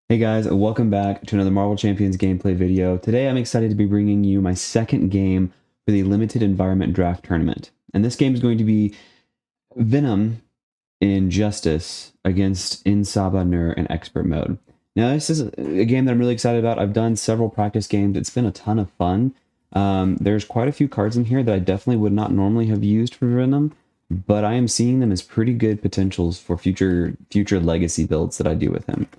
Hey guys, welcome back to another Marvel Champions gameplay video. Today I'm excited to be bringing you my second game for the Limited Environment Draft Tournament. And this game is going to be Venom in Justice against En Sabah Nur in Expert Mode. Now this is a game that I'm really excited about. I've done several practice games. It's been a ton of fun. There's quite a few cards in here that I definitely would not normally have used for Venom, but I am seeing them as pretty good potentials for future legacy builds that I do with him.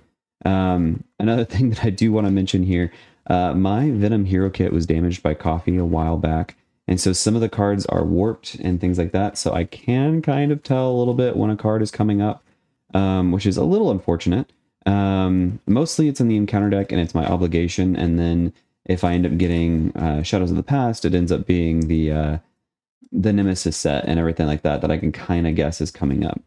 Another thing that I do want to mention here, my Venom Hero Kit was damaged by coffee a while back, and so some of the cards are warped and things like that, so I can kind of tell a little bit when a card is coming up, which is a little unfortunate. Mostly it's in the encounter deck and it's my obligation, and then if I end up getting Shadows of the Past, it ends up being the Nemesis set and everything like that that I can kind of guess is coming up.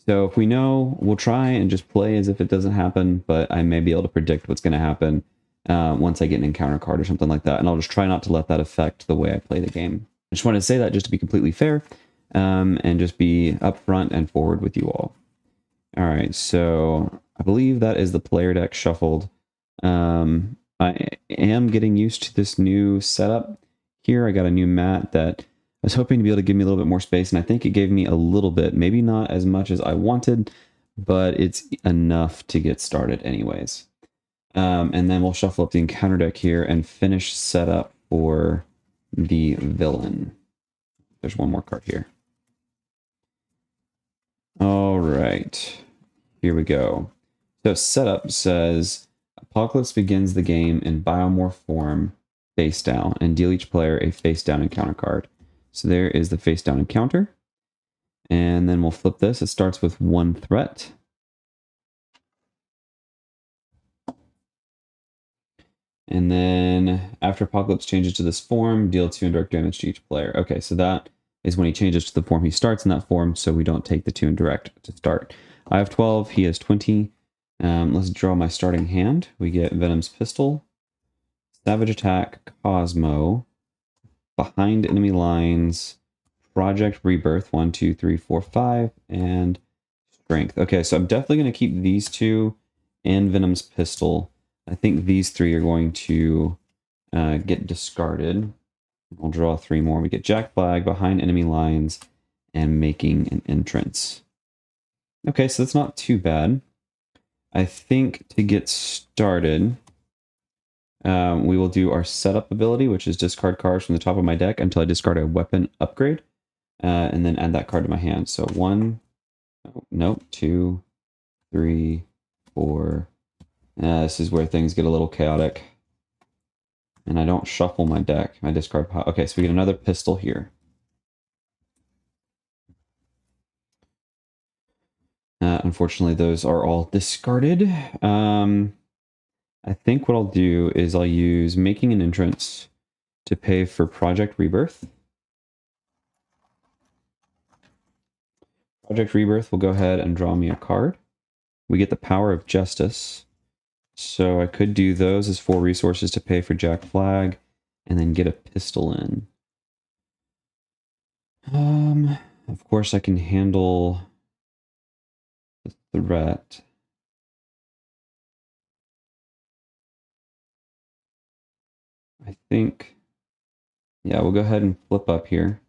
So if we know, we'll try and just play as if it doesn't happen, but I may be able to predict what's going to happen once I get an encounter card or something like that, and I'll just try not to let that affect the way I play the game. I just wanted to say that just to be completely fair and just be upfront and forward with you all. All right, so I believe that is the player deck shuffled. I am getting used to this new setup here. I got a new mat that I was hoping to be able to give me a little bit more space, and I think it gave me a little bit, maybe not as much as I wanted, but it's enough to get started anyways. And then we'll shuffle up the encounter deck here and finish setup for the villain. There's one more card here. All right, here we go. So setup says, Apocalypse begins the game in biomorph form, face down, and deal each player a face down encounter card. So there is the face down encounter. And then we'll flip this. It starts with one threat. And then after Apocalypse changes to this form, deal 2 indirect damage to each player. Okay, so that is when he changes to the form. He starts in that form, so we don't take the 2 indirect to start. I have 12, he has 20. Let's draw my starting hand. We get Venom's Pistol, Savage Attack, Cosmo, Behind Enemy Lines, Project Rebirth, 1, 2, 3, 4, 5, and Strength. Okay, so I'm definitely going to keep these two and Venom's Pistol. I think these 3 are going to get discarded. We'll draw 3 more. We get Jack Flag, Behind Enemy Lines, and Making an Entrance. Okay, so that's not too bad. I think to get started, we will do our setup ability, which is discard cards from the top of my deck until I discard a weapon upgrade, and then add that card to my hand. So 1, nope, 2, 3, 4. This is where things get a little chaotic. And I don't shuffle my deck, my discard pile. Okay, so we get another pistol here. Unfortunately, those are all discarded. I think what I'll do is I'll use Making an Entrance to pay for Project Rebirth. Project Rebirth will go ahead and draw me a card. We get the Power of Justice. So I could do those as 4 resources to pay for Jack Flag and then get a pistol in. Of course I can handle the threat. I think, yeah, we'll go ahead and flip up here.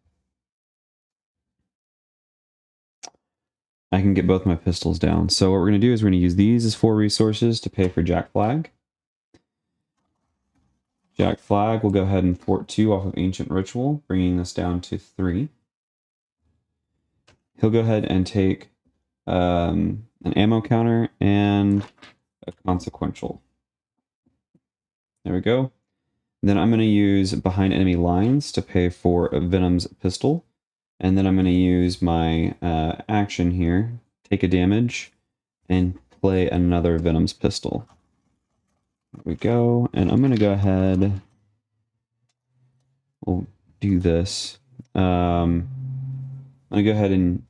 I can get both my pistols down. So what we're going to do is we're going to use these as 4 resources to pay for Jack Flag. Jack Flag will go ahead and fort 2 off of Ancient Ritual, bringing this down to 3. He'll go ahead and take an ammo counter and a consequential. There we go. Then I'm going to use Behind Enemy Lines to pay for Venom's Pistol. And then I'm going to use my action here, take a damage, and play another Venom's Pistol. There we go. And I'm going to go ahead, we'll do this. I'm going to go ahead and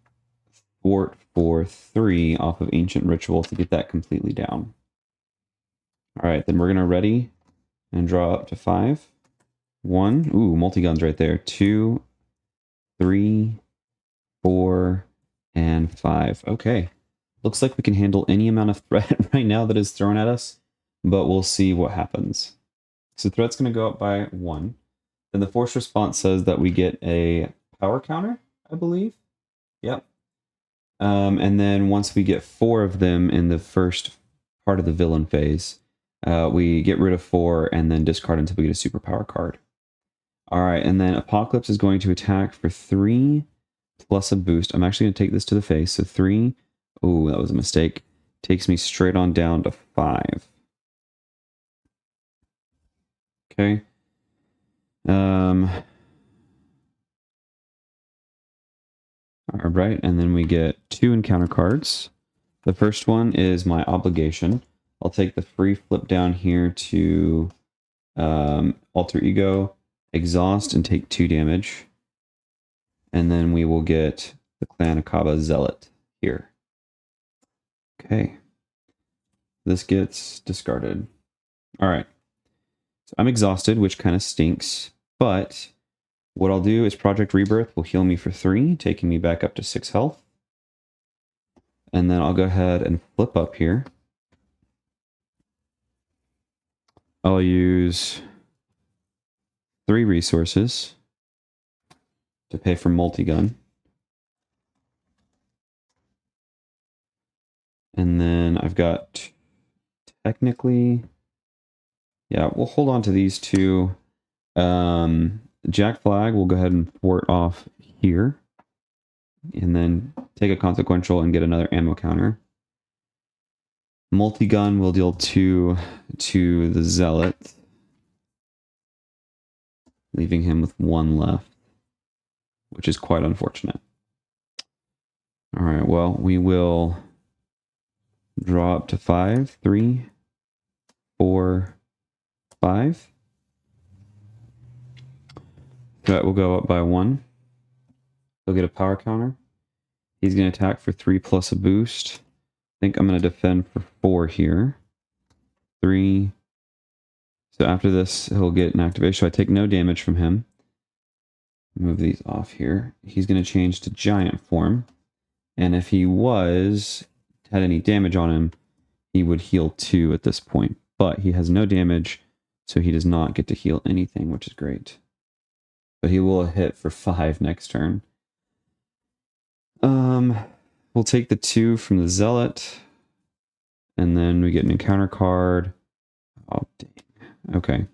fort for 3 off of Ancient Ritual to get that completely down. All right, then we're going to ready and draw up to 5. 1, ooh, multi-guns right there. 2, 3, 4, and 5. Okay. Looks like we can handle any amount of threat right now that is thrown at us. but we'll see what happens. So threat's going to go up by 1. Then the force response says that we get a power counter, I believe. Yep. And then once we get 4 of them in the first part of the villain phase, we get rid of 4 and then discard until we get a superpower card. All right, and then Apocalypse is going to attack for 3 plus a boost. I'm actually going to take this to the face. So 3. Oh, that was a mistake. Takes me straight on down to 5. Okay. All right, and then we get 2 encounter cards. The first one is my obligation. I'll take the free flip down here to alter ego, exhaust, and take 2 damage. And then we will get the Clan Akaba Zealot here. Okay. This gets discarded. All right. So I'm exhausted, which kind of stinks, but what I'll do is Project Rebirth will heal me for 3, taking me back up to 6 health. And then I'll go ahead and flip up here. I'll use 3 resources to pay for multi-gun. And then I've got technically, yeah, we'll hold on to these 2. Jack Flag will go ahead and thwart off here. And then take a consequential and get another ammo counter. Multi-gun will deal 2 to the Zealot, leaving him with 1 left, which is quite unfortunate. All right, well, we will draw up to 5. 3, 4, 5. Threat will go up by 1. He'll get a power counter. He's going to attack for 3 plus a boost. I think I'm going to defend for 4 here. 3. So after this, he'll get an activation. So I take no damage from him. Move these off here. He's going to change to giant form. And if he had any damage on him, he would heal 2 at this point. But he has no damage, so he does not get to heal anything, which is great. But he will hit for 5 next turn. We'll take the 2 from the Zealot, and then we get an encounter card. Oh, dang. Okay.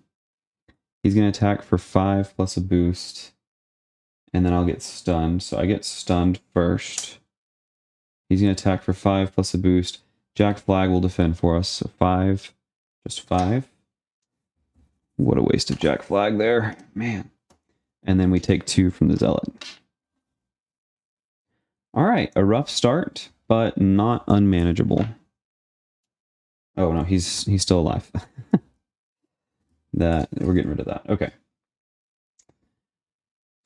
He's going to attack for 5 plus a boost, and then I'll get stunned. So I get stunned first. He's going to attack for 5 plus a boost. Jack Flag will defend for us, so 5. Just 5. What a waste of Jack Flag there. Man. And then we take 2 from the Zealot. All right, a rough start, but not unmanageable. Oh no, he's still alive. That we're getting rid of that. Okay.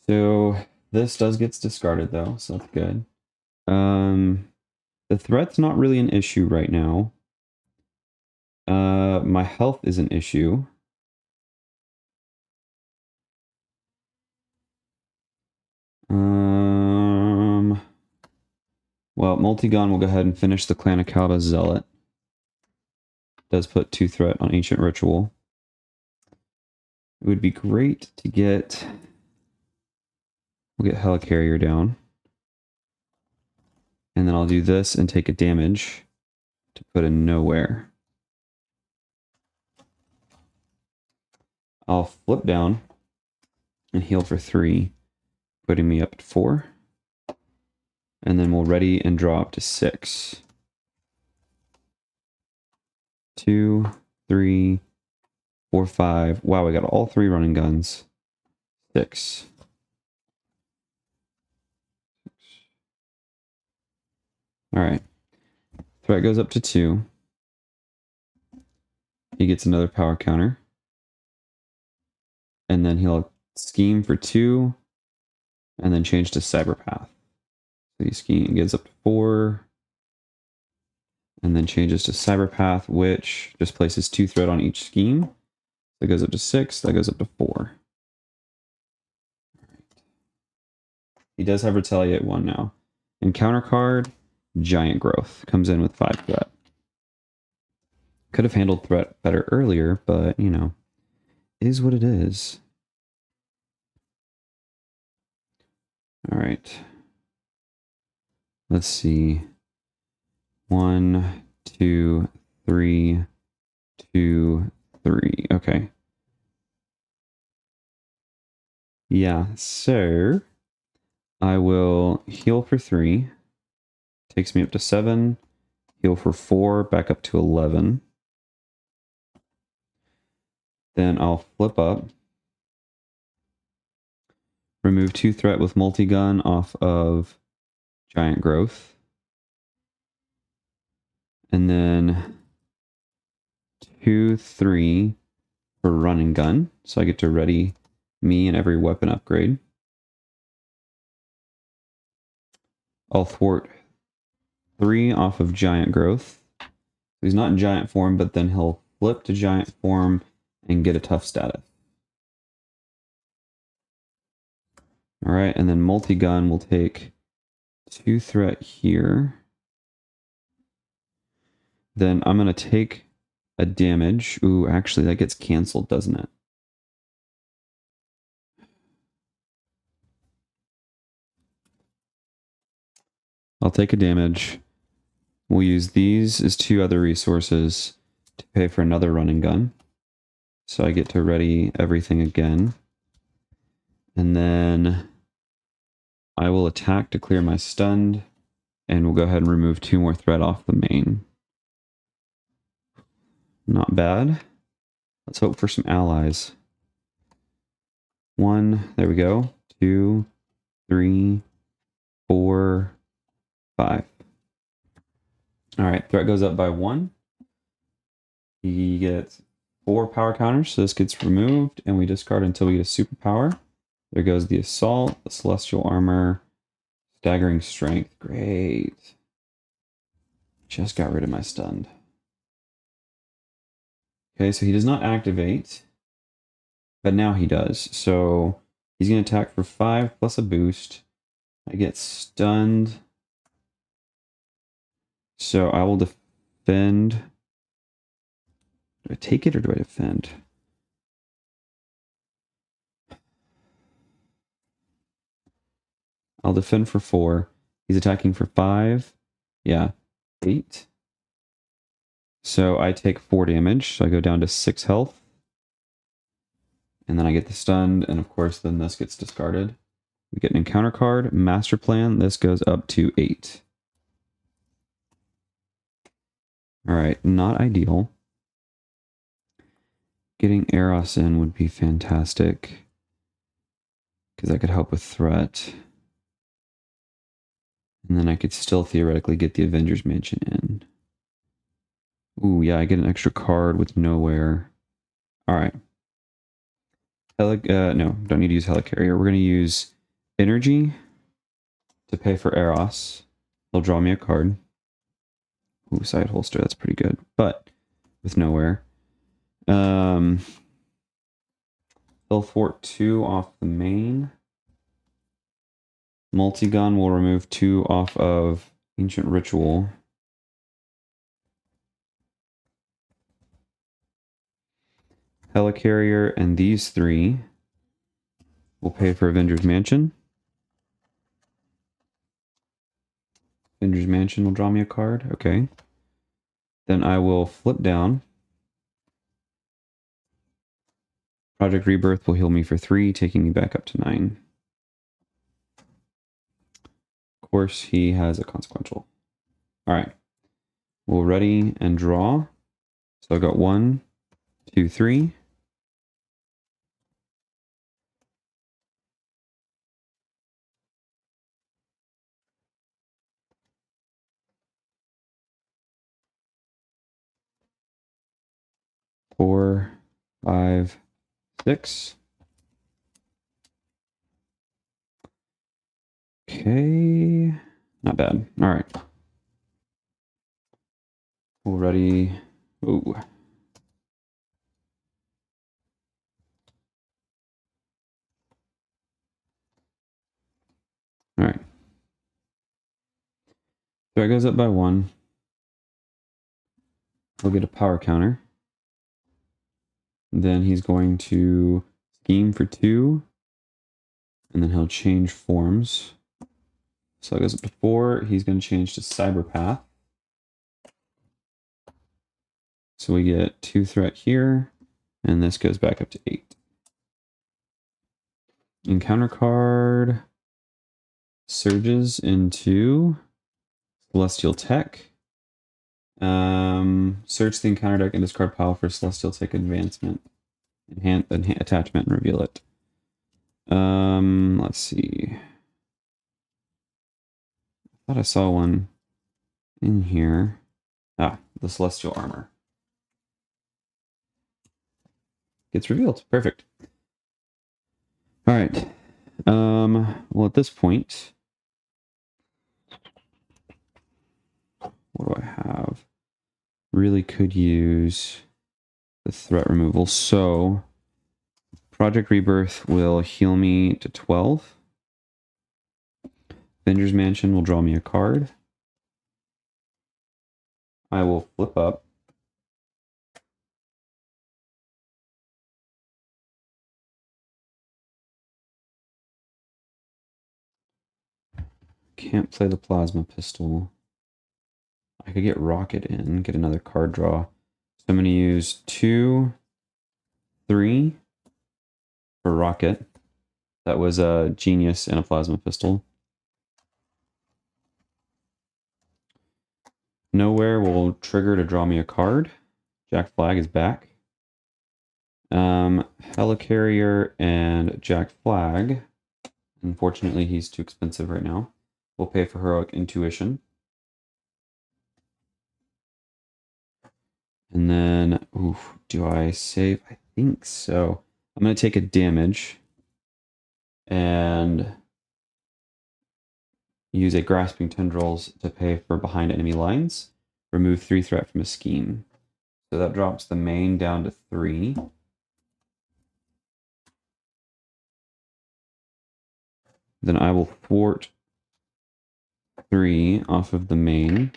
So this gets discarded though, so that's good. The threat's not really an issue right now. My health is an issue. Well, Multigon will go ahead and finish the Clan Akaba Zealot. Does put 2 threat on Ancient Ritual. It would be great to get... We'll get Helicarrier down. And then I'll do this and take a damage to put in Nowhere. I'll flip down and heal for 3, putting me up to 4. And then we'll ready and draw up to 6. 2, 3, 4, 5. Wow, we got all 3 running guns. 6. All right. Threat goes up to 2. He gets another power counter. And then he'll scheme for 2. And then change to Cyberpath. So he scheme gets up to 4. And then changes to Cyberpath, which just places 2 threat on each scheme. That goes up to 6. That goes up to 4. He does have Retaliate 1 now. Encounter card, Giant Growth. Comes in with 5 threat. Could have handled threat better earlier, but, you know, is what it is. All right. Let's see. 1, 2, 3, 2, 3. Okay. Yeah, so I will heal for 3. Takes me up to 7. Heal for 4, back up to 11. Then I'll flip up. Remove 2 threat with multi-gun off of giant growth. And then 2, 3 for running gun. So I get to ready me and every weapon upgrade. I'll thwart 3 off of giant growth. He's not in giant form, but then he'll flip to giant form and get a tough status. All right, and then multi-gun will take 2 threat here. Then I'm going to take a damage. Ooh, actually, that gets canceled, doesn't it? I'll take a damage. We'll use these as 2 other resources to pay for another running gun. So I get to ready everything again. And then I will attack to clear my stunned, and we'll go ahead and remove 2 more threat off the main. Not bad. Let's hope for some allies. 1, there we go. 2, 3, 4, 5. All right, threat goes up by 1. He gets 4 power counters, so this gets removed, and we discard until we get a superpower. There goes the assault, the celestial armor, staggering strength. Great. Just got rid of my stunned. Okay, so he does not activate, but now he does. So he's going to attack for 5 plus a boost. I get stunned. So I will defend. Do I take it or do I defend? I'll defend for 4. He's attacking for 5. Yeah, 8. So I take 4 damage. So I go down to 6 health. And then I get the stunned. And of course, then this gets discarded. We get an encounter card, Master Plan. This goes up to 8. All right, not ideal. Getting Eros in would be fantastic, because that could help with threat. And then I could still theoretically get the Avengers Mansion in. Ooh, yeah, I get an extra card with nowhere. All right. No, don't need to use Helicarrier. We're going to use Energy to pay for Eros. They'll draw me a card. Ooh, side holster, that's pretty good. But with nowhere. They'll thwart 2 off the main. Multi-gun will remove 2 off of Ancient Ritual. Helicarrier and these 3 will pay for Avengers Mansion. Avengers Mansion will draw me a card. Okay. Then I will flip down. Project Rebirth will heal me for 3, taking me back up to 9. Of course, he has a consequential. All right. We'll ready and draw. So I got 1, 2, 3. Four, 5, 6. Okay. Not bad. All right. We'll ready. Ooh. All right. So it goes up by 1. He'll get a power counter. Then he's going to scheme for 2. And then he'll change forms. So it goes up to 4. He's going to change to Cyberpath. So we get 2 threat here. And this goes back up to 8. Encounter card surges into Celestial Tech. Search the encounter deck and discard pile for Celestial Tech advancement. Attachment and reveal it. Let's see. I thought I saw one in here. Ah, the Celestial Armor. Gets revealed. Perfect. All right. Well, at this point, what do I have? Really could use the threat removal. So, Project Rebirth will heal me to 12. Avengers Mansion will draw me a card. I will flip up. Can't play the Plasma Pistol. I could get Rocket in, get another card draw. So I'm going to use 2, 3 for Rocket. That was a Genius and a Plasma Pistol. Nowhere will trigger to draw me a card. Jack Flag is back. Helicarrier and Jack Flag. Unfortunately, he's too expensive right now. We'll pay for Heroic Intuition. And then, oof, do I save? I think so. I'm going to take a damage and use a Grasping Tendrils to pay for behind enemy lines. Remove 3 threat from a scheme. So that drops the main down to 3. Then I will thwart 3 off of the main.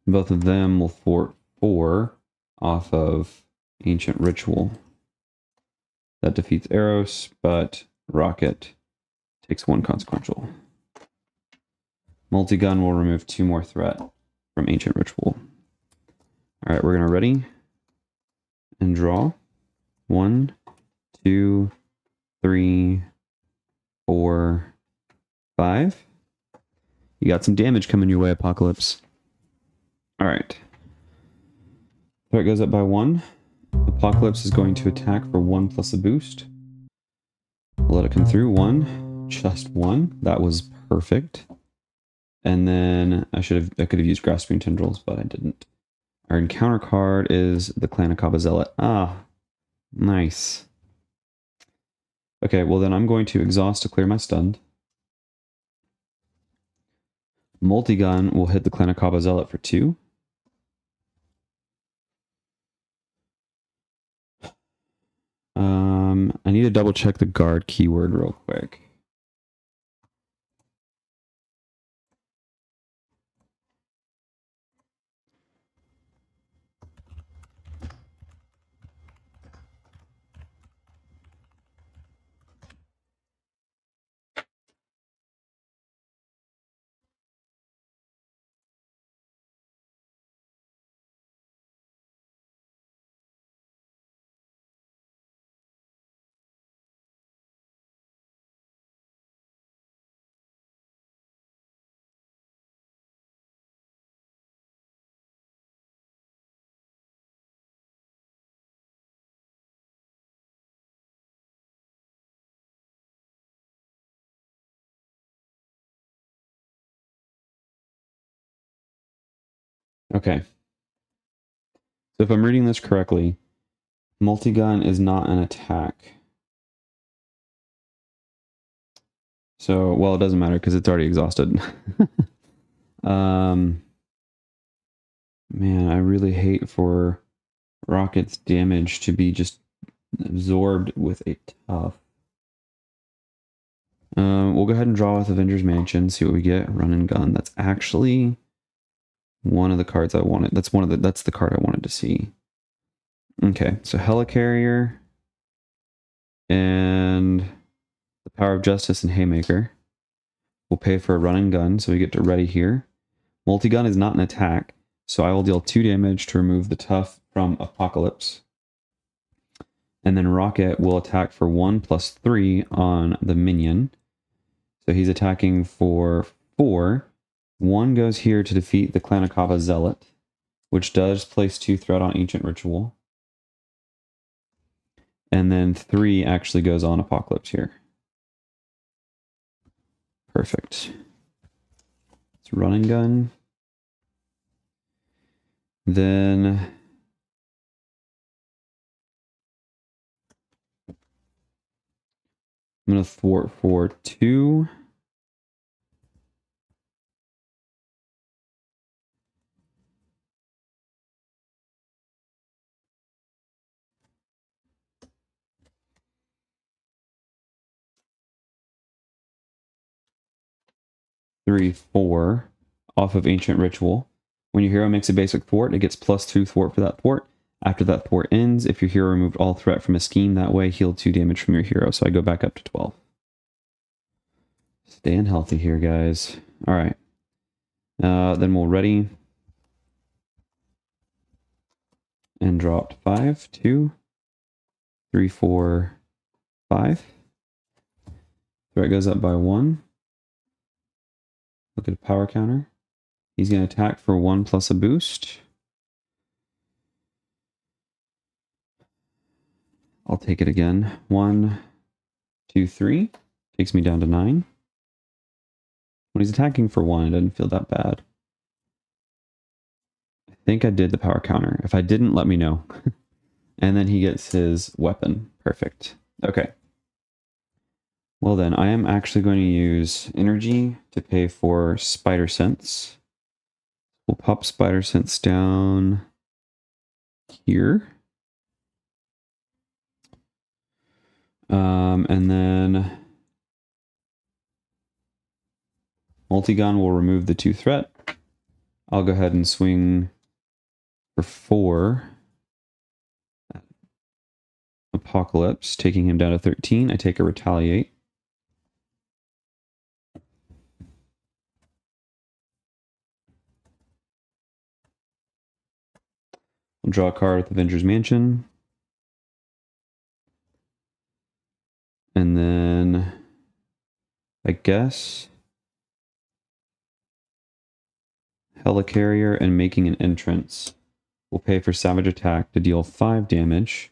Both of them will thwart 4 off of Ancient Ritual. That defeats Eros, but Rocket takes 1 consequential. Multi-gun will remove 2 more threat from Ancient Ritual. Alright, we're going to ready and draw. 1, 2, 3, 4, 5. You got some damage coming your way, Apocalypse. Alright. Threat goes up by 1. Apocalypse is going to attack for 1 plus a boost. We'll let it come through. 1. Just 1. That was perfect. And then I could have used Grasping Tendrils, but I didn't. Our encounter card is the Clan of Kaba Zealot. Ah, nice. Okay, well then I'm going to exhaust to clear my stun. Multi-gun will hit the Clan of Kaba Zealot for 2. I need to double check the guard keyword real quick. Okay. So if I'm reading this correctly, multi-gun is not an attack. So, well, it doesn't matter because it's already exhausted. Man, I really hate for Rocket's damage to be just absorbed with a tough. We'll go ahead and draw with Avengers Mansion, see what we get. Run and gun. That's actually one of the cards I wanted. That's the card I wanted to see. Okay, so Helicarrier and the Power of Justice and Haymaker will pay for a run and gun, so we get to ready here. Multi-gun is not an attack, so I will deal 2 damage to remove the tough from Apocalypse. And then Rocket will attack for 1+3 on the minion. So he's attacking for 4. 1 goes here to defeat the Klanakava Zealot, which does place 2 threat on Ancient Ritual. And then 3 actually goes on Apocalypse here. Perfect. It's run and gun. Then I'm going to thwart for 2. Three, 4 off of Ancient Ritual. When your hero makes a basic thwart, it gets +2 thwart for that thwart. After that thwart ends, if your hero removed all threat from a scheme that way, heal 2 damage from your hero. So I go back up to 12. Staying healthy here, guys. All right. Then we'll ready and dropped 5, 2, 3, 4, 5. Threat goes up by 1. Look at a power counter. He's going to attack for 1 plus a boost. I'll take it again. 1, 2, 3. Takes me down to 9. When he's attacking for 1, it doesn't feel that bad. I think I did the power counter. If I didn't, let me know. And then he gets his weapon. Perfect. Okay. Well then, I am actually going to use energy to pay for Spider Sense. We'll pop Spider Sense down here. And then Multi-gun will remove the 2 threat. I'll go ahead and swing for 4. Apocalypse, taking him down to 13. I take a Retaliate. I'll draw a card with Avengers Mansion. And then, I guess, Helicarrier and Making an Entrance will pay for Savage Attack to deal 5 damage,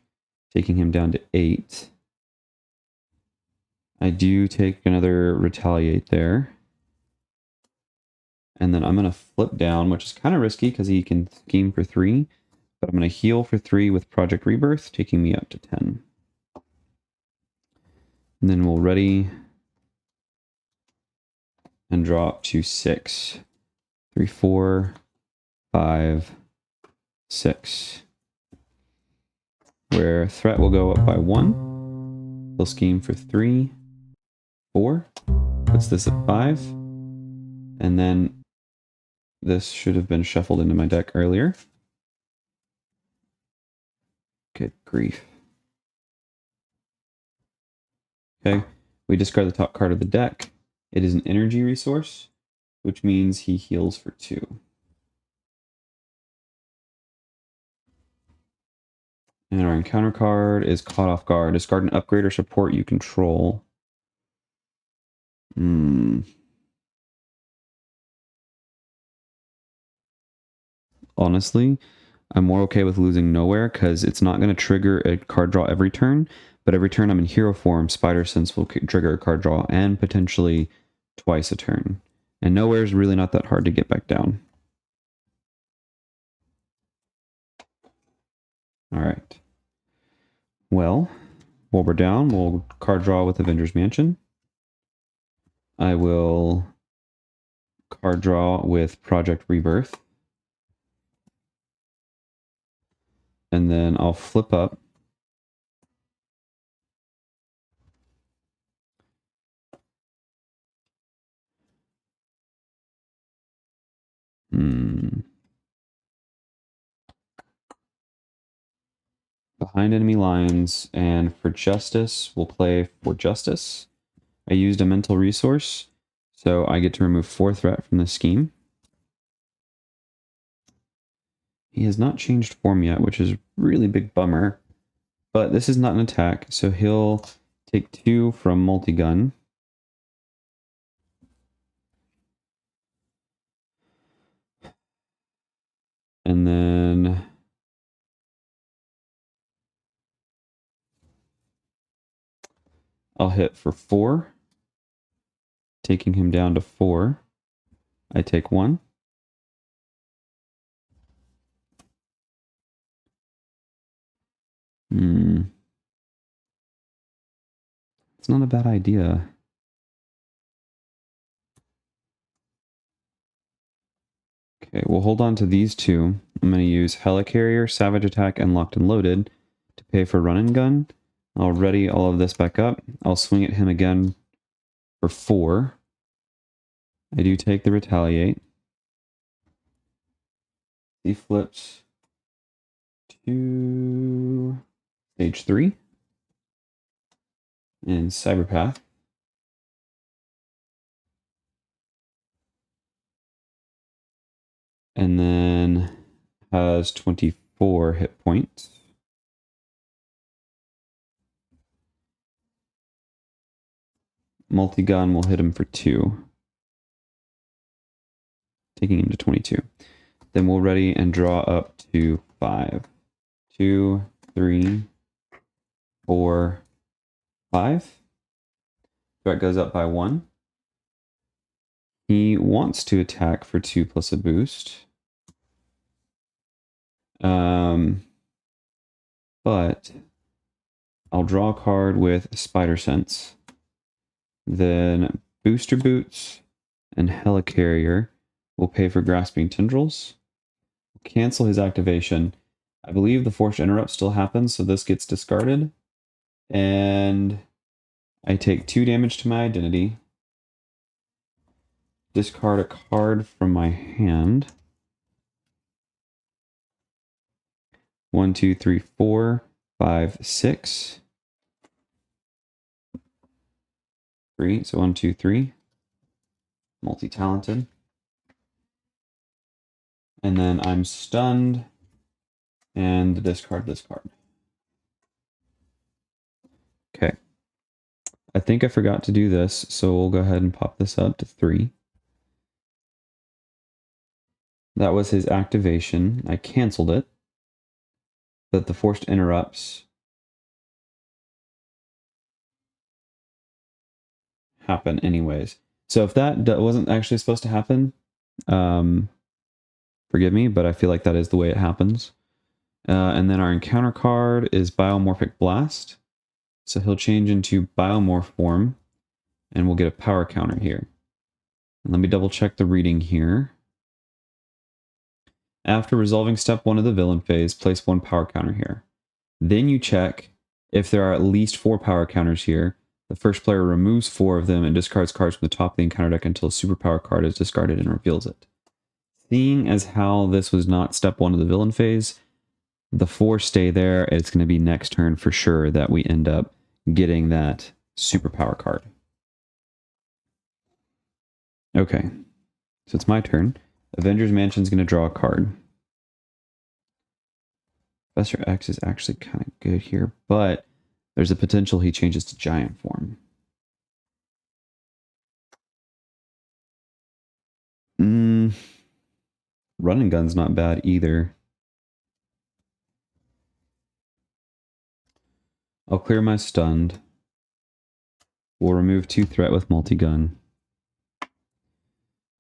taking him down to 8. I do take another Retaliate there. And then I'm going to flip down, which is kind of risky because he can scheme for 3. But I'm going to heal for 3 with Project Rebirth, taking me up to 10. And then we'll ready and drop to 6. 3, 4, 5, 6. Where threat will go up by 1. He'll scheme for 3, 4. Puts this at 5. And then this should have been shuffled into my deck earlier. Good grief. Okay, we discard the top card of the deck. It is an energy resource, which means he heals for 2. And our encounter card is Caught Off Guard. Discard an upgrade or support you control. Honestly, I'm more okay with losing Nowhere because it's not going to trigger a card draw every turn, but every turn I'm in hero form, Spider Sense will trigger a card draw and potentially twice a turn. And Nowhere is really not that hard to get back down. All right. Well, while we're down, we'll card draw with Avengers Mansion. I will card draw with Project Rebirth. And then I'll flip up. behind enemy lines, and for justice, we'll play for justice. I used a mental resource, so I get to remove 4 threat from the scheme. He has not changed form yet, which is a really big bummer. But this is not an attack, so he'll take 2 from multi-gun. And then I'll hit for 4, taking him down to 4. I take 1. It's not a bad idea. Okay, we'll hold on to these 2. I'm going to use Helicarrier, Savage Attack, and Locked and Loaded to pay for Run and Gun. I'll ready all of this back up. I'll swing at him again for 4. I do take the Retaliate. He flips to stage 3 in Cyberpath. And then has 24 hit points. Multi-gun will hit him for 2, taking him to 22. Then we'll ready and draw up to 5. 2, 3, 4, 5. Threat goes up by 1. He wants to attack for 2 plus a boost. But I'll draw a card with Spider Sense. Then Booster Boots and Helicarrier will pay for Grasping Tendrils. We'll cancel his activation. I believe the Forced Interrupt still happens, so this gets discarded. And I take 2 damage to my identity. Discard a card from my hand. 1, 2, 3, 4, 5, 6. 3, so 1, 2, 3. Multi-talented. And then I'm stunned and discard this card. Okay. I think I forgot to do this, so we'll go ahead and pop this up to 3. That was his activation. I canceled it. But the Forced Interrupts happen anyways. So if that wasn't actually supposed to happen, forgive me, but I feel like that is the way it happens. And then our encounter card is Biomorphic Blast. So he'll change into Biomorph form, and we'll get a power counter here. And let me double check the reading here. After resolving step 1 of the villain phase, place 1 power counter here. Then you check if there are at least 4 power counters here. The first player removes 4 of them and discards cards from the top of the encounter deck until a superpower card is discarded and reveals it. Seeing as how this was not step 1 of the villain phase, the 4 stay there. It's going to be next turn for sure that we end up getting that superpower card. Okay, so it's my turn. Avengers Mansion's going to draw a card. Professor X is actually kind of good here, but there's a potential he changes to giant form. Running gun's not bad either. I'll clear my stunned. We'll remove 2 threat with multi-gun.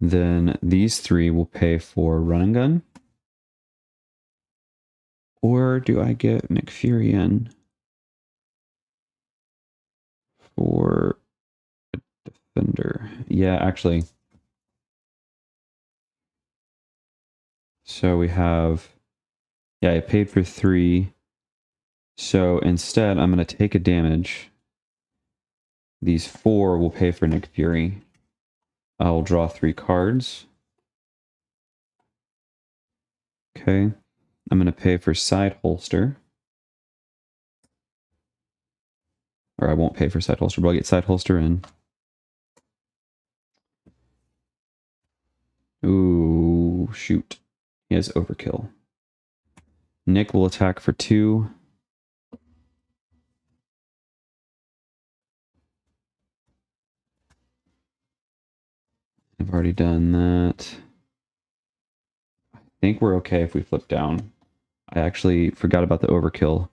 Then these 3 will pay for running gun. Or do I get McFurion for a defender? Yeah, actually. So we have, yeah, I paid for 3. So instead, I'm going to take a damage. These 4 will pay for Nick Fury. I'll draw 3 cards. Okay. I'm going to pay for Side Holster. Or I won't pay for side holster, but I'll get side holster in. Ooh, shoot. He has overkill. Nick will attack for 2. I've already done that. I think we're okay if we flip down. I actually forgot about the overkill.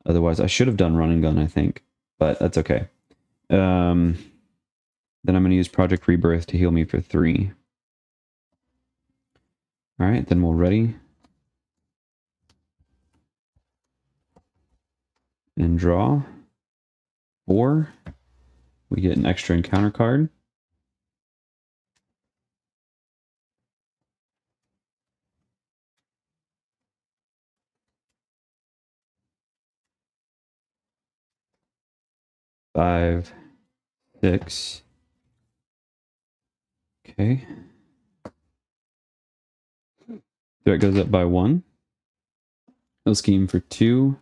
Otherwise, I should have done run and gun, I think. But that's okay. Then I'm going to use Project Rebirth to heal me for 3. Alright, then we'll ready. And draw. 4. We get an extra encounter card. Five, 6. Okay. Threat goes up by 1. He'll scheme for 2.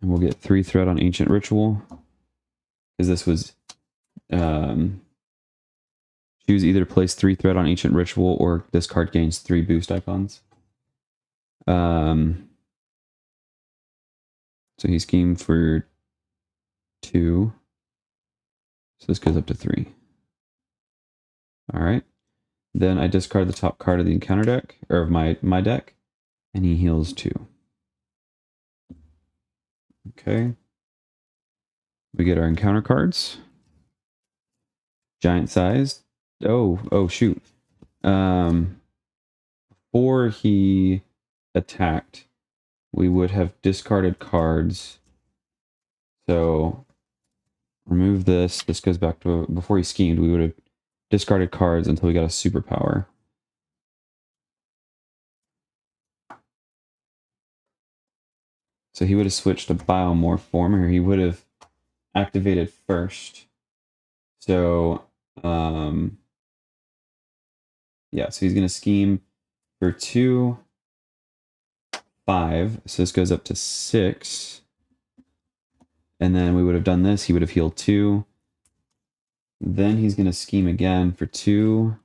And we'll get 3 threat on Ancient Ritual. Because this was... choose either place 3 threat on Ancient Ritual or this card gains 3 boost icons. So he schemed for 2. So this goes up to 3. Alright. Then I discard the top card of the encounter deck, or of my deck, and he heals 2. Okay. We get our encounter cards. Giant size. Oh shoot. Before he attacked, we would have discarded cards. So remove this. This goes back to before he schemed, we would have discarded cards until we got a superpower. So he would have switched to biomorph form, or he would have activated first. So, yeah, so he's going to scheme for 2, 5. So this goes up to 6. And then we would have done this. He would have healed 2. Then he's going to scheme again for 2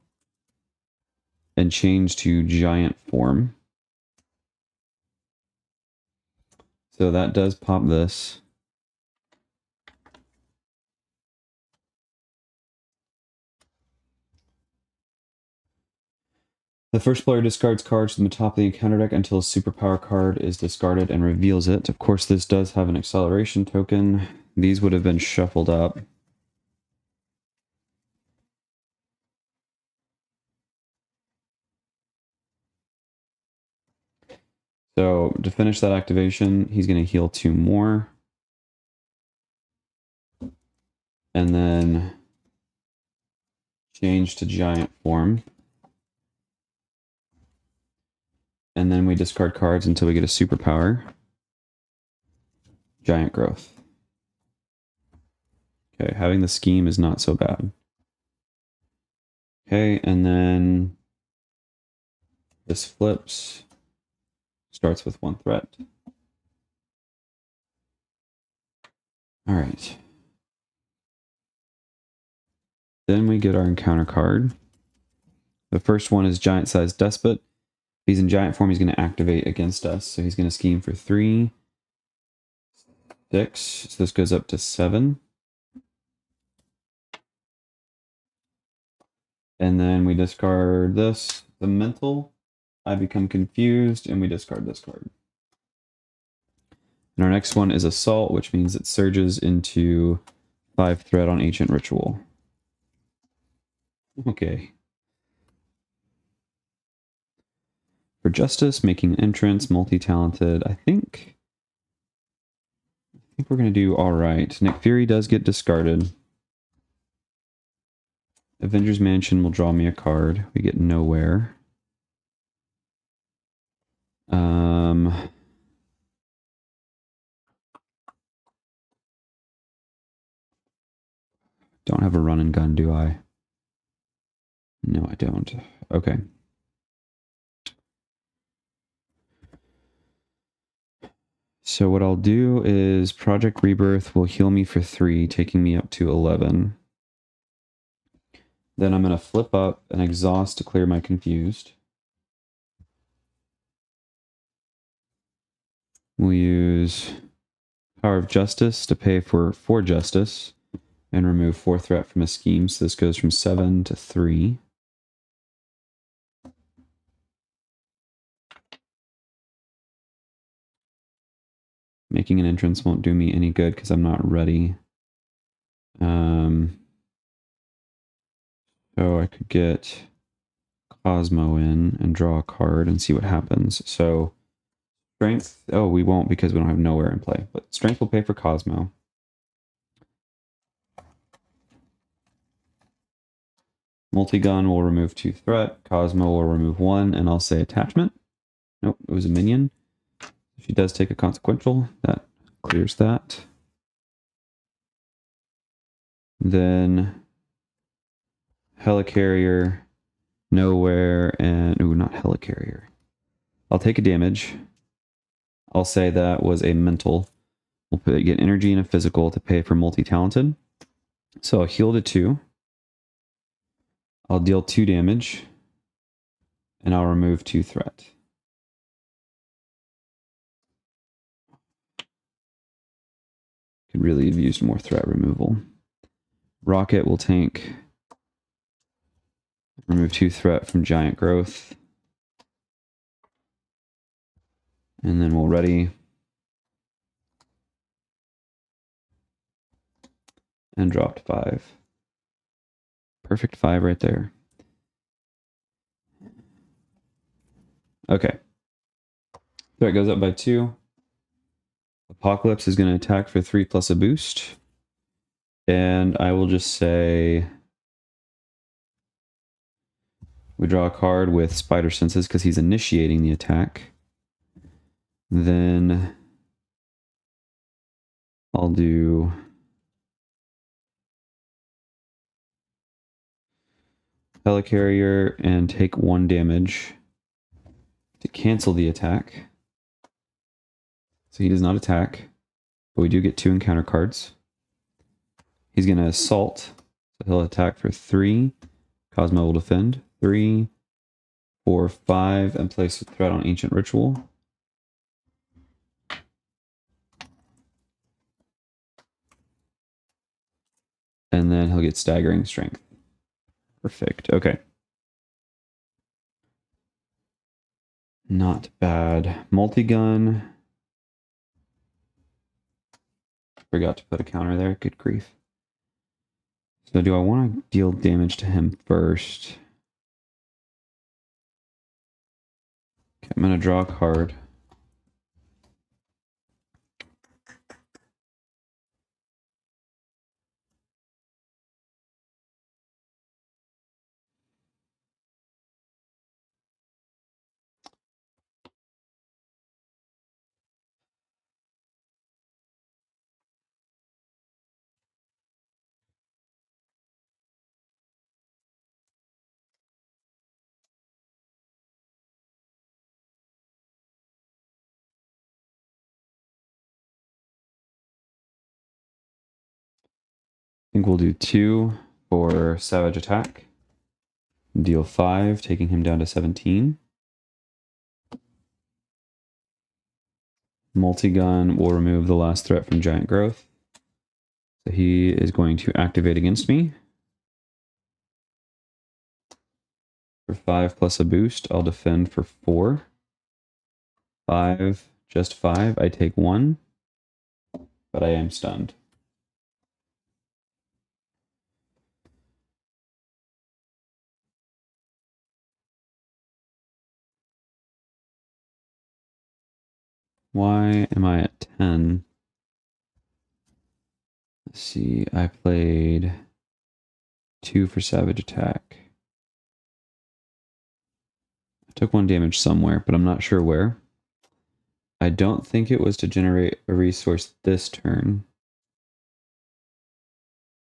and change to giant form. So that does pop this. The first player discards cards from the top of the encounter deck until a superpower card is discarded and reveals it. Of course, this does have an acceleration token. These would have been shuffled up. So to finish that activation, he's going to heal 2 more. And then change to giant form. And then we discard cards until we get a superpower. Giant growth. Okay, having the scheme is not so bad. Okay, and then this flips. Starts with 1 threat. All right. Then we get our encounter card. The first one is Giant Size Despot. If he's in giant form, he's going to activate against us. So he's going to scheme for 3, 6. So this goes up to 7. And then we discard this, the mental. I become confused, and we discard this card. And our next one is Assault, which means it surges into 5 threat on Ancient Ritual. Okay. For Justice, making an entrance, multi-talented. I think we're going to do all right. Nick Fury does get discarded. Avengers Mansion will draw me a card. We get nowhere. Don't have a run and gun, do I? No, I don't. Okay. So what I'll do is Project Rebirth will heal me for 3, taking me up to 11. Then I'm going to flip up and exhaust to clear my confused. We'll use Power of Justice to pay for 4 justice and remove 4 threat from a scheme. So this goes from 7 to 3. Making an entrance won't do me any good because I'm not ready. So I could get Cosmo in and draw a card and see what happens. So Strength, oh, we won't because we don't have nowhere in play. But Strength will pay for Cosmo. Multi-gun will remove 2 threat. Cosmo will remove 1, and I'll say attachment. Nope, it was a minion. She does take a consequential. That clears that. Then Helicarrier, nowhere, and ooh, not Helicarrier. I'll take a damage. I'll say that was a mental. We'll get energy and a physical to pay for multi-talented. So I'll heal to 2. I'll deal 2 damage. And I'll remove 2 threat. Could really have used more threat removal. Rocket will tank. Remove 2 threat from Giant Growth. And then we'll ready. And dropped 5. Perfect 5 right there. Okay. So it goes up by 2. Apocalypse is going to attack for 3 plus a boost. And I will just say we draw a card with Spider Senses because he's initiating the attack. Then I'll do Helicarrier and take 1 damage to cancel the attack. So he does not attack, but we do get 2 encounter cards. He's going to assault, so he'll attack for 3. Cosmo will defend. 3, 4, 5, and place a threat on Ancient Ritual. And then he'll get Staggering Strength. Perfect. Okay. Not bad. Multi-gun. Forgot to put a counter there. Good grief. So do I want to deal damage to him first? Okay, I'm going to draw a card. I think we'll do 2 for Savage Attack. Deal 5, taking him down to 17. Multi-gun will remove the last threat from Giant Growth. So he is going to activate against me. For 5 plus a boost, I'll defend for 4. 5, just 5. I take 1, but I am stunned. Why am I at 10? Let's see, I played 2 for Savage Attack. I took 1 damage somewhere, but I'm not sure where. I don't think it was to generate a resource this turn.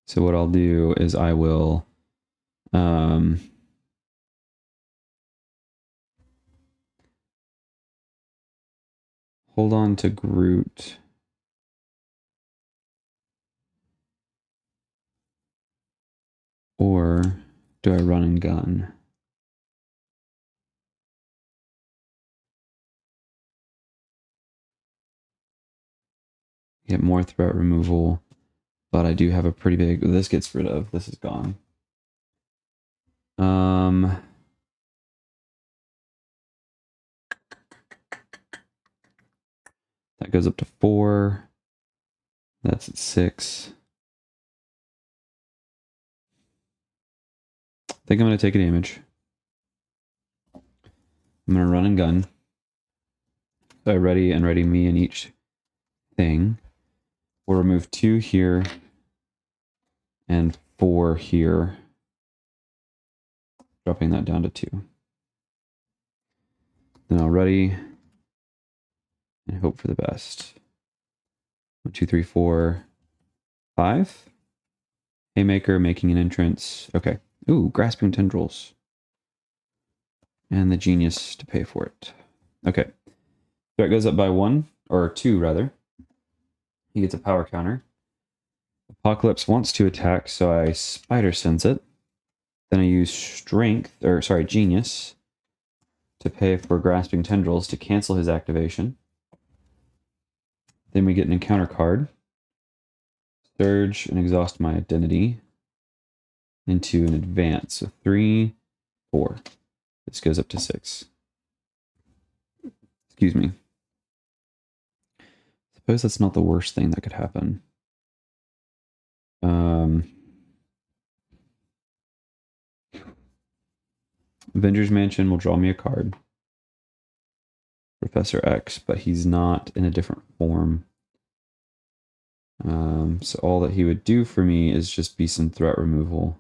So what I'll do is I will hold on to Groot. Or do I run and gun? Get more threat removal, but I do have a pretty big... This gets rid of. This is gone. That goes up to 4. That's at 6. I think I'm going to take a damage. I'm going to run and gun. So ready and ready me in each thing. We'll remove 2 here and 4 here. Dropping that down to 2. Then I'll ready and hope for the best. 1, 2, 3, 4, 5. Haymaker making an entrance. Okay. Ooh, grasping tendrils. And the genius to pay for it. Okay. So it goes up by 1, or 2 rather. He gets a power counter. Apocalypse wants to attack, so I spider sense it. Then I use genius to pay for grasping tendrils to cancel his activation. Then we get an encounter card. Surge and exhaust my identity into an advance. So 3, 4. This goes up to 6. Excuse me. Suppose that's not the worst thing that could happen. Avengers Mansion will draw me a card. Professor X, but he's not in a different form. So all that he would do for me is just be some threat removal.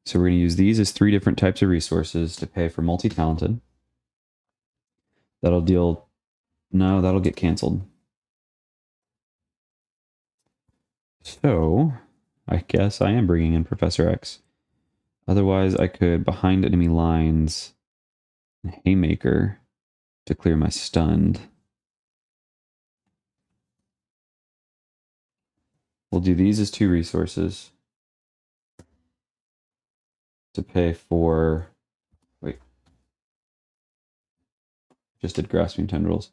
So we're going to use these as 3 different types of resources to pay for multi-talented. That'll deal... No, that'll get canceled. So, I guess I am bringing in Professor X. Otherwise, I could behind enemy lines and Haymaker to clear my stunned. We'll do these as 2 resources to pay for... Wait. Just did grasping tendrils.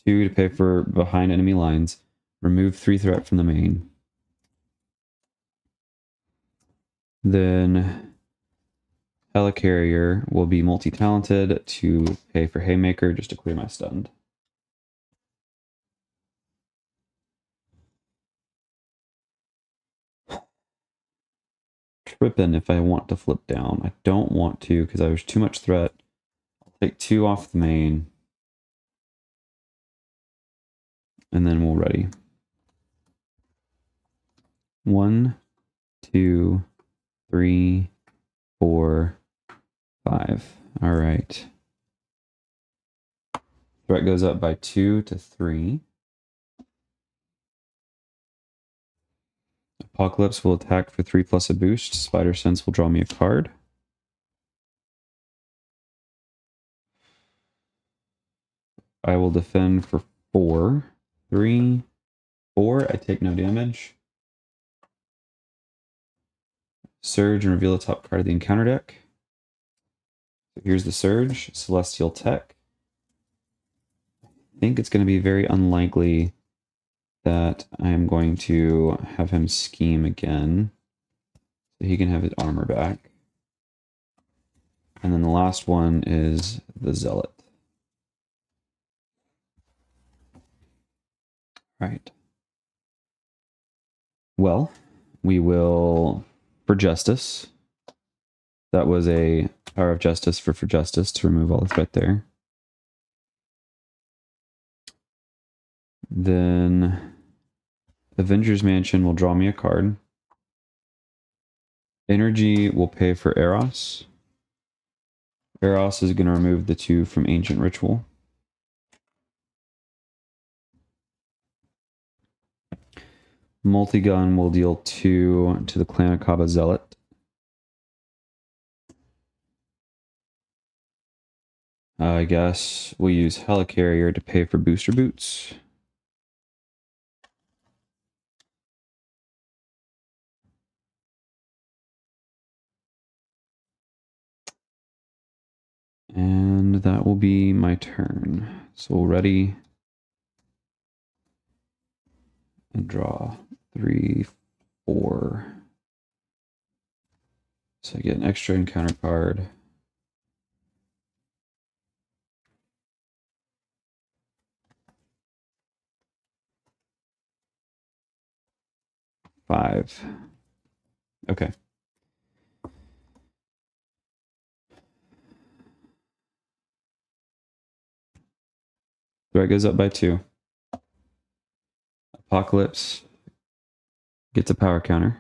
2 to pay for behind enemy lines. Remove 3 threat from the main. Then Helicarrier will be multi-talented to pay for Haymaker just to clear my stunned. Tripping if I want to flip down. I don't want to because there's too much threat. I'll take 2 off the main. And then we'll ready. 1, 2, 3, 4, 5. All right. Threat goes up by 2 to 3. Apocalypse will attack for 3 plus a boost. Spider Sense will draw me a card. I will defend for 4. 3, 4. I take no damage. Surge and reveal the top card of the encounter deck. So here's the Surge, Celestial Tech. I think it's going to be very unlikely that I am going to have him scheme again. So he can have his armor back. And then the last one is the Zealot. Right. Well, we will, for Justice, that was a Power of Justice for Justice to remove all the threat there. Then Avengers Mansion will draw me a card. Energy will pay for Eros. Eros is going to remove the 2 from Ancient Ritual. Multigun will deal 2 to the Clan Akaba Zealot. I guess we'll use Helicarrier to pay for booster boots. And that will be my turn. So we'll ready and draw 3, 4. So I get an extra encounter card. Five. Okay. Threat goes up by 2. Apocalypse gets a power counter.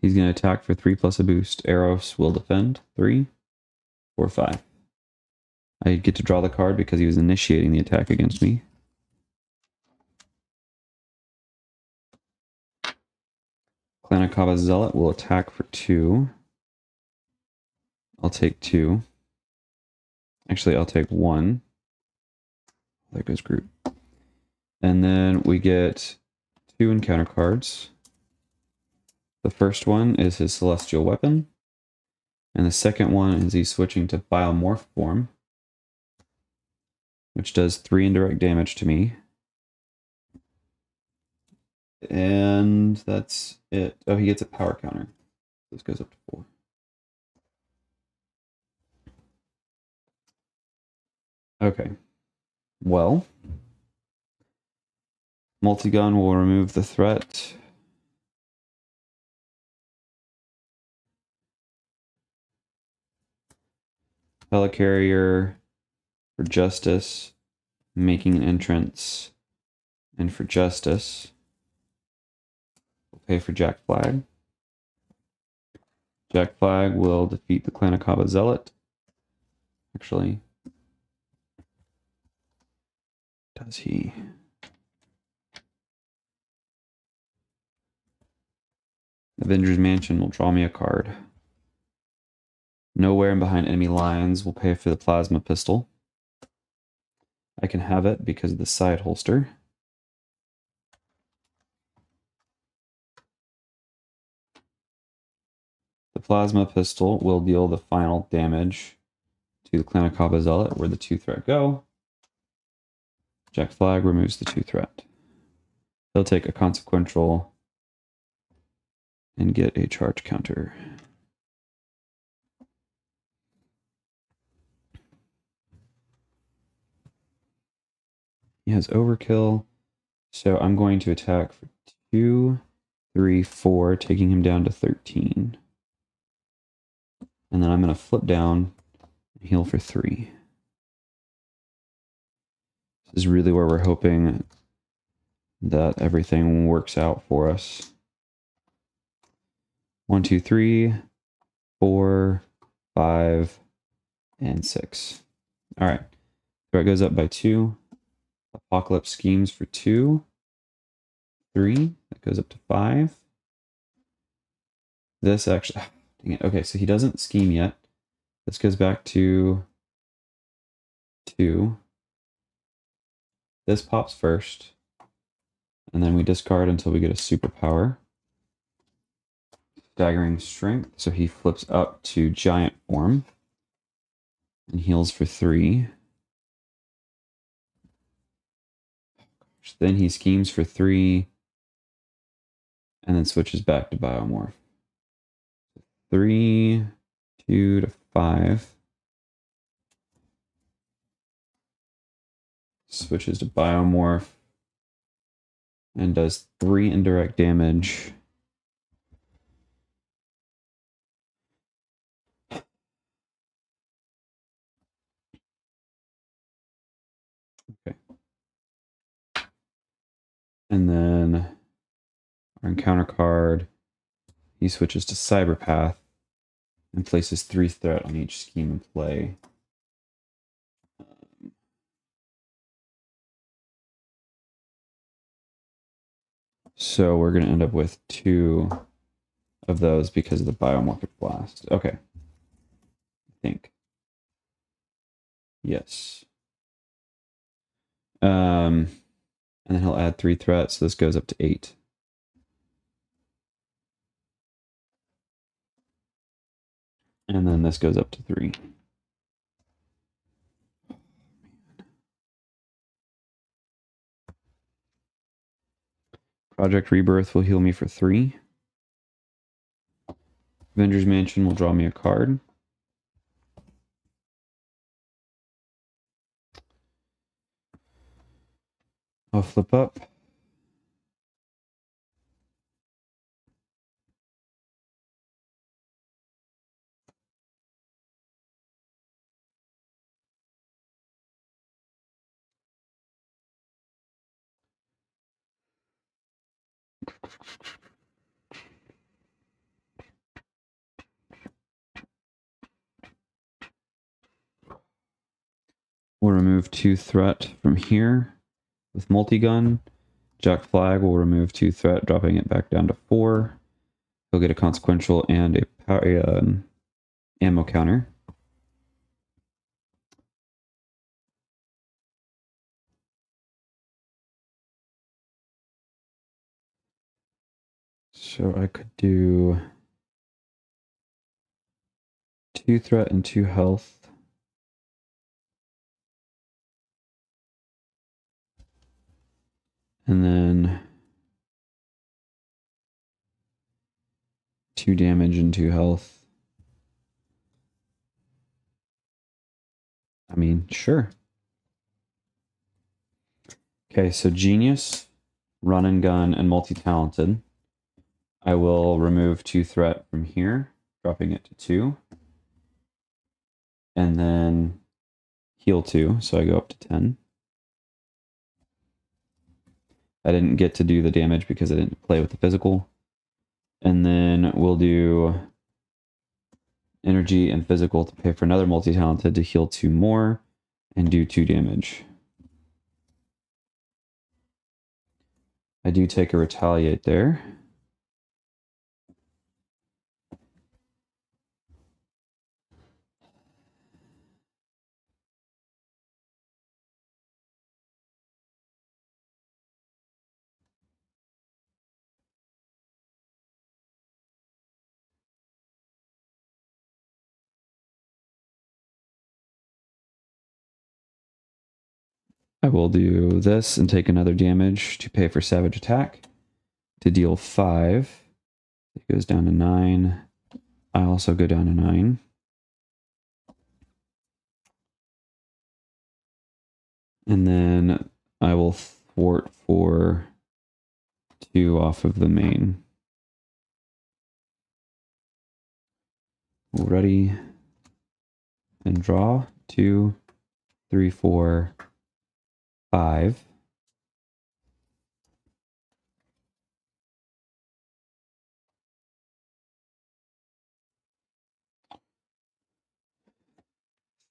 He's going to attack for 3 plus a boost. Eros will defend. 3, 4, 5. I get to draw the card because he was initiating the attack against me. Clanakaba Zealot will attack for 2. I'll take 2. Actually, I'll take 1. There goes Groot. And then we get 2 encounter cards. The first one is his Celestial Weapon. And the second one is he's switching to Biomorph form, which does 3 indirect damage to me. And that's it. Oh, he gets a power counter. This goes up to 4. Okay. Well, Multigun will remove the threat. Helicarrier for Justice, making an entrance. And for Justice, we'll pay for Jack Flag. Jack Flag will defeat the Clanakaba Zealot. Actually, does he? Avengers Mansion will draw me a card. Nowhere and behind enemy lines will pay for the plasma pistol. I can have it because of the side holster. The plasma pistol will deal the final damage to the Clanakaba Zealot, where the 2 threat go. Jack Flag removes the 2 threat. He'll take a consequential and get a charge counter. He has overkill, so I'm going to attack for 2, 3, 4, taking him down to 13. And then I'm going to flip down and heal for 3. This is really where we're hoping that everything works out for us. 1, 2, 3, 4, 5, and 6. All right. Threat goes up by 2. Apocalypse schemes for 2. 3. That goes up to 5. This actually... Dang it. Okay, so he doesn't scheme yet. This goes back to 2. This pops first. And then we discard until we get a superpower. Staggering Strength. So he flips up to Giant form. And heals for 3. Then he schemes for 3. And then switches back to Biomorph. 3, 2 to 5. Switches to Biomorph. And does 3 indirect damage. Okay. And then our encounter card, he switches to Cyberpath and places 3 threat on each scheme in play. So we're going to end up with 2 of those because of the Biomorphic Blast. Okay. I think. Yes. And then he'll add 3 threats, so this goes up to 8. And then this goes up to 3. Project Rebirth will heal me for 3. Avengers Mansion will draw me a card. I'll flip up. We'll remove 2 threat from here with multi-gun. Jack Flag will remove 2 threat, dropping it back down to 4. He'll get a consequential and a ammo counter. So I could do 2 threat and 2 health. And then 2 damage and 2 health. I mean, sure. Okay, so Genius, Run and Gun, and Multi-Talented. I will remove 2 threat from here, dropping it to 2. And then heal 2, so I go up to 10. I didn't get to do the damage because I didn't play with the physical. And then we'll do energy and physical to pay for another multi-talented to heal 2 more and do 2 damage. I do take a retaliate there. I will do this and take another damage to pay for Savage Attack to deal 5. It goes down to 9. I also go down to 9. And then I will thwart for 2 off of the main. Ready and draw 2, 3, 4, 5.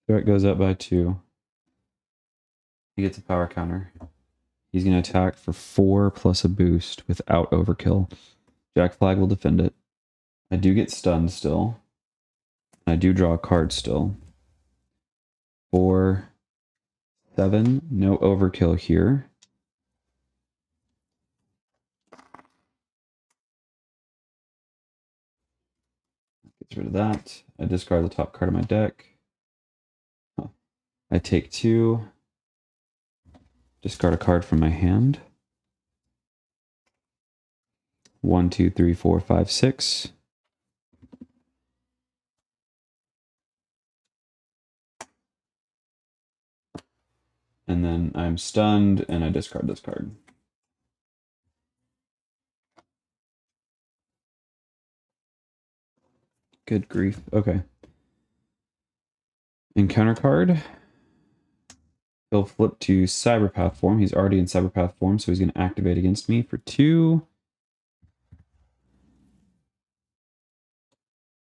Threat goes up by 2. He gets a power counter. He's going to attack for 4 plus a boost without overkill. Jack Flag will defend it. I do get stunned still. I do draw a card still. 4, 7. No overkill here. Gets rid of that. I discard the top card of my deck. I take 2. Discard a card from my hand. 1, 2, 3, 4, 5, 6. And then I'm stunned and I discard this card. Good grief. Okay. Encounter card. He'll flip to Cyberpath form. He's already in Cyberpath form, so he's going to activate against me for 2.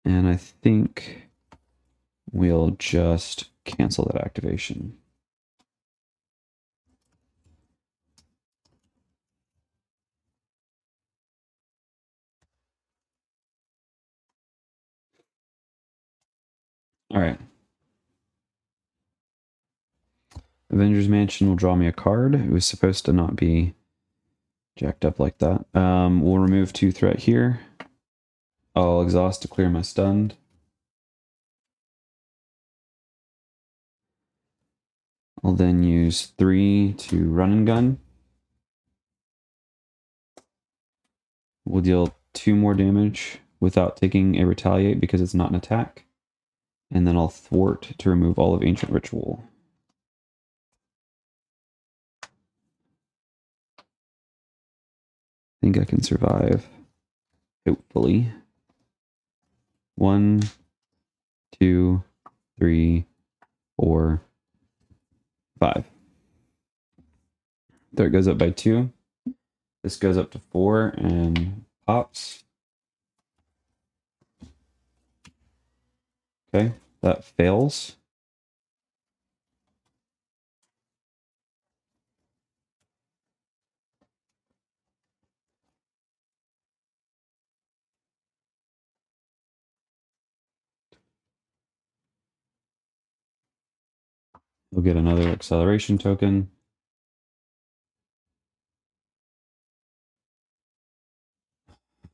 And I think we'll just cancel that activation. All right. Avengers Mansion will draw me a card. It was supposed to not be jacked up like that. We'll remove 2 threat here. I'll exhaust to clear my stunned. I'll then use 3 to run and gun. We'll deal 2 more damage without taking a retaliate because it's not an attack. And then I'll thwart to remove all of Ancient Ritual. I think I can survive. Hopefully. 1, 2, 3, 4, 5. There it goes up by 2. This goes up to 4 and pops. Okay, that fails. We'll get another acceleration token.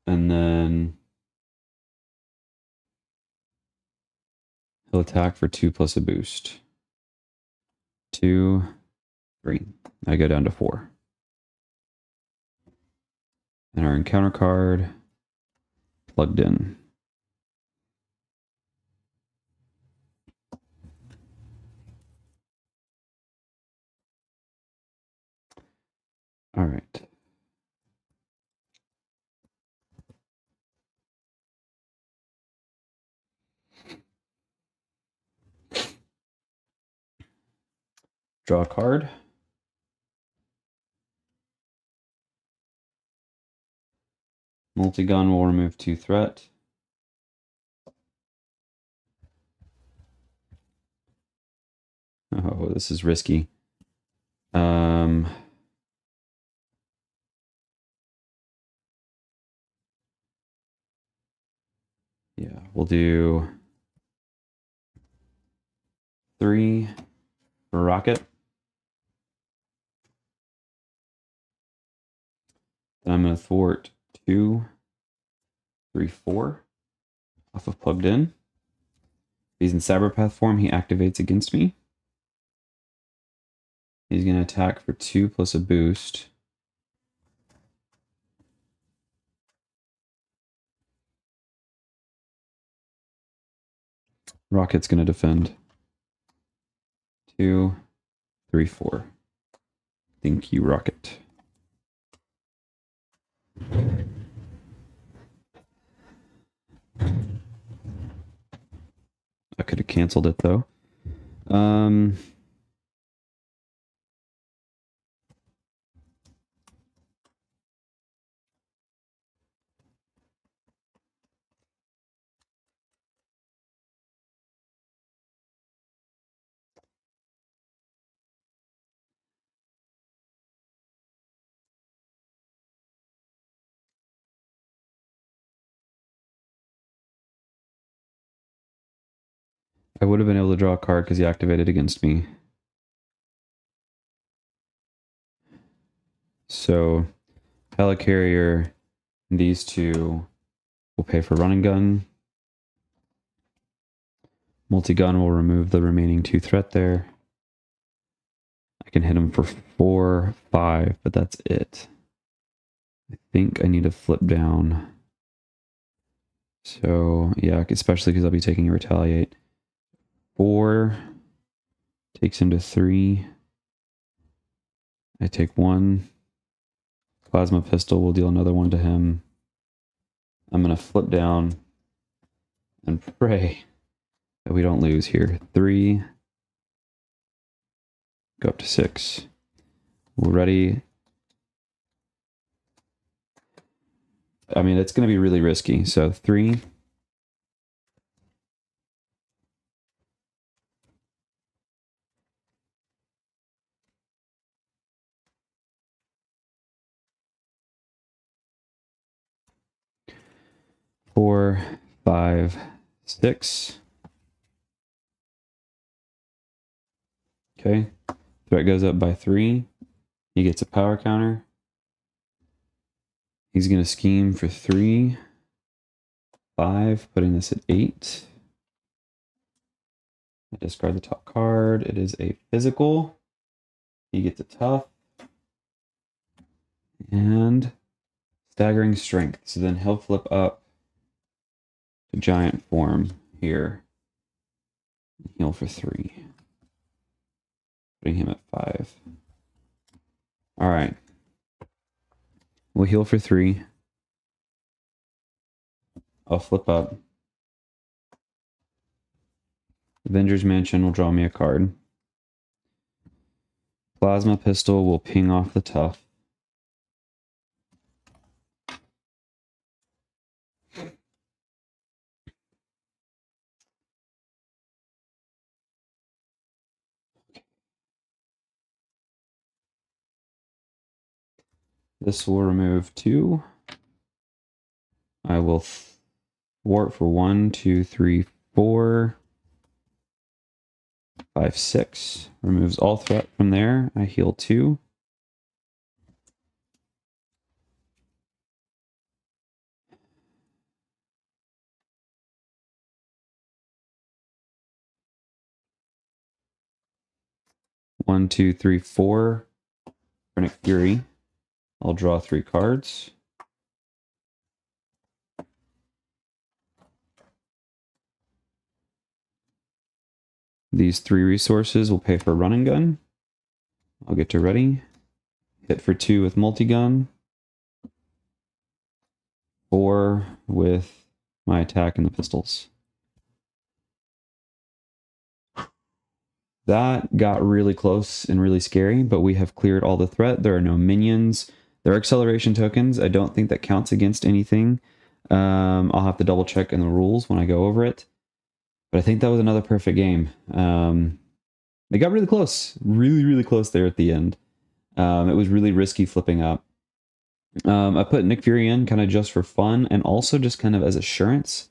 And then he'll attack for 2 plus a boost. 2, 3. I go down to 4. And our encounter card plugged in. All right. Draw a card. Multi-gun will remove 2 threat. Oh, this is risky. Yeah, we'll do 3 for rocket. Then I'm going to thwart 2, 3, 4 off of plugged in. If he's in Cyberpath form, he activates against me. He's going to attack for 2 plus a boost. Rocket's going to defend. 2, 3, 4. Thank you, Rocket. I could have canceled it though. I would have been able to draw a card because he activated against me. So, Helicarrier, these 2 will pay for running gun. Multi-gun will remove the remaining 2 threat there. I can hit him for 4, 5, but that's it. I think I need to flip down. So, yeah, especially because I'll be taking a retaliate. 4 takes him to 3. I take 1. Plasma pistol will deal another 1 to him. I'm going to flip down and pray that we don't lose here. 3. Go up to 6. We're ready. I mean, it's going to be really risky. So 3. 4, 5, 6. Okay. Threat goes up by 3. He gets a power counter. He's going to scheme for 3, 5, putting this at 8. I discard the top card. It is a physical. He gets a tough. And staggering strength. So then he'll flip up to giant form here. Heal for 3. Putting him at 5. Alright. We'll heal for 3. I'll flip up. Avengers Mansion will draw me a card. Plasma Pistol will ping off the tough. This will remove 2. I will thwart for 1, 2, 3, 4, 5, 6. Removes all threat from there. I heal 2. One, 2, 3, 4. Phrenic Fury. I'll draw 3 cards. These 3 resources will pay for a running gun. I'll get to ready. Hit for 2 with multi-gun. 4 with my attack and the pistols. That got really close and really scary, but we have cleared all the threat. There are no minions. There are acceleration tokens. I don't think that counts against anything. I'll have to double check in the rules when I go over it. But I think that was another perfect game. It got really close. Really, really close there at the end. It was really risky flipping up. I put Nick Fury in kind of just for fun and also just kind of as assurance,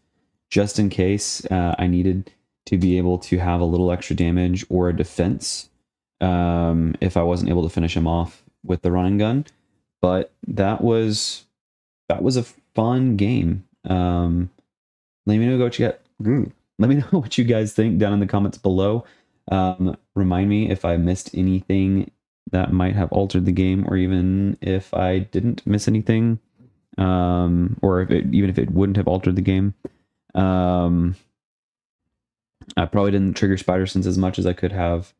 just in case I needed to be able to have a little extra damage or a defense if I wasn't able to finish him off with the running gun. But that was a fun game. Let me know what you got. Let me know what you guys think down in the comments below. Remind me if I missed anything that might have altered the game, or even if I didn't miss anything, or even if it wouldn't have altered the game. I probably didn't trigger Spider Sense as much as I could have,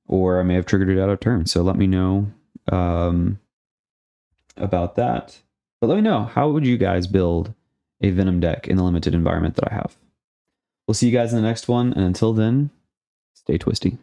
or I may have triggered it out of turn. So let me know about that. But let me know, how would you guys build a Venom deck in the limited environment that I have? We'll see you guys in the next one, and until then, stay twisty.